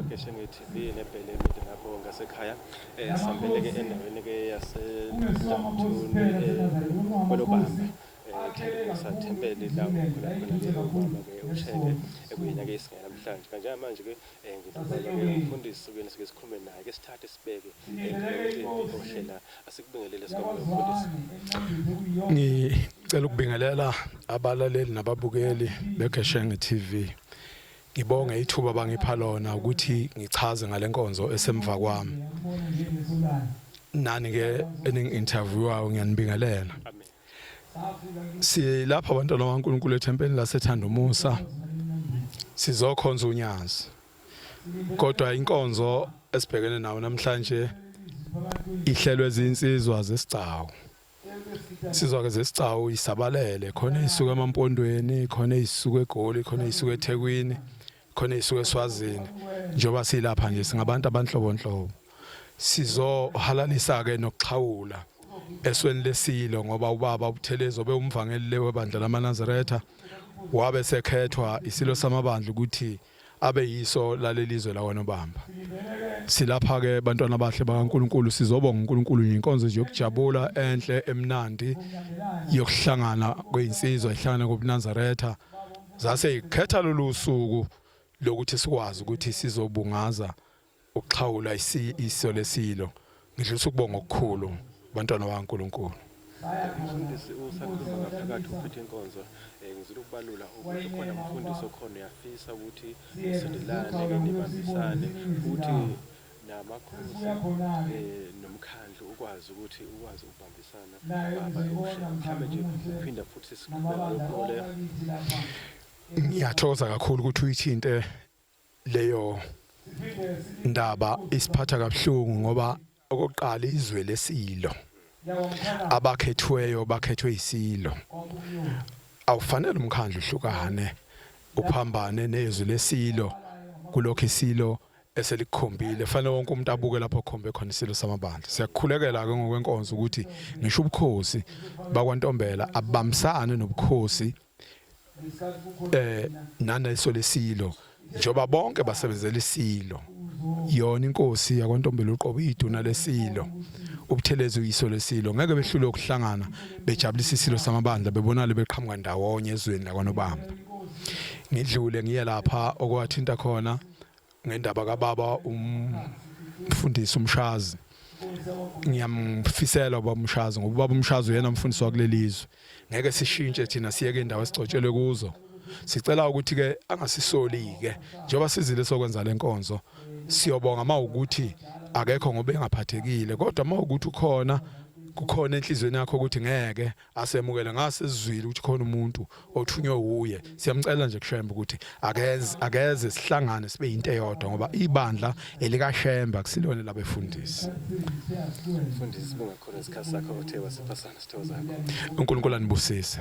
Geshengi TV nebhele emide lapho ngasekhaya sambeleke endaweni ke yaseMthathu kwelobamba sathembele la khona leyo baba ke ushele ekuyena ke isingena namhlanje kanje manje ke ngidlula ke umfundisi kuyena sike sikhulume naye ke sithathe sibeke ohlela asikubingelele sikhona umfundisi. Ngicela ukubingelela abalaleli nababukeli beGeshengi TV. Ngibonge ithuba bangipha lona ukuthi ngichaze ngalenkonzo esemva kwami. Nani ke eningi-interviewayo ngiyanibingelela. Silapha abantwana baNkulunkulu ethempelini laseThanda Umusa sizokhonza unyazi. Kodwa inkonzo esibhekene nayo namhlanje ihlelwe izinsizwa zesigcawu. Sizwa ke zesigcawu isabalele khona isuka emampondweni, khona isuka eGoli, khona isuka eThekwini, khona isuka eSwazini. Njoba silapha nje singabantu abanhlobonhlobo. Sizohalalisa ke nokuxhawula esweni lesilo ngoba ubaba uButhelezo beumvangeli webandla lamaNazaretha wabe sekhethwa isilo samabandla ukuthi abe yiso lalelizwe lawanobamba. Silapha ke bantwana bahle bakaNkulunkulu sizobonga uNkulunkulu inkonzo yokujabula enhle emnandi yokuhlangana kwezinsizwa ihlangana kobuNazaretha zase ikhetha lolusuku lokuthi sikwazi ukuthi sizobungaza ukuxhawula iso lesilo. Ngidlulisa ukubonga okukhulu bantwana bakaNkulunkulu. Umfundisi usakhuluma ngaphakathi uphethe inkonzo ngizile ukubalula ukuthi khona umfundisi okhona uyafisa ukuthi sisendelane ke nibambisane ukuthi namakhosi nomkhandlu ukwazi ukuthi ukubambisana mhlawumbe nje uphinda futhi sikhuluma ngokole. Ngiyathokoza kakhulu ukuthi uyithinte leyo ndaba isiphatha kabuhlungu ngoba okokuqala izwe lesilo abakhethweyo bakhethwe isilo. Awufanele umkhandlu uhlukane uphambane nezwe lesilo kulokho isilo eselikhombile. Fanele wonke umuntu abuke lapho khombe khona isilo samabandla. Siyakukhulekela ke ngokwenkonzo ukuthi ngisho ubukhosi bakwaNtombela abamsane nobukhosi naneso lesilo njoba bonke basebenzela isilo. Yona inkosi yakwaNtombela uqobo iduna lesilo. UbuThelezo uyiso lesilo ngeke behlule ukuhlangana bejabulisa isilo samabandla bebonale beqhamuka ndawonye ezweni lakwaNobamba. Ngidlule ngiye lapha okwathinta khona ngendaba kaBaba umfundisi uMshazi. Ngiyamfisela ubaba uMshazi ngoba ubaba uMshazi uyena umfundisi wakulelizwe. Ngeke sishintshe thina siyeke indawo esicotshelwe kuzo. Sicela ukuthi ke angasisoli ke njoba sizile sokwenza lenkonzo siyobonga mawukuthi akekho ngoba engaphathekile kodwa mawukuthi kukhona enhlizweni yakho ukuthi ngeke asemukele ngasizwile ukuthi khona umuntu othunywe uye. Siyamcela nje kuShembe ukuthi akeze sihlangane sibe into eyodwa ngoba ibandla elikaShembe akusilone labefundisi. Mfundisi bungakhona isikhathi sakho othe wasephasana sithokozakho. uNkulunkulu anibusise.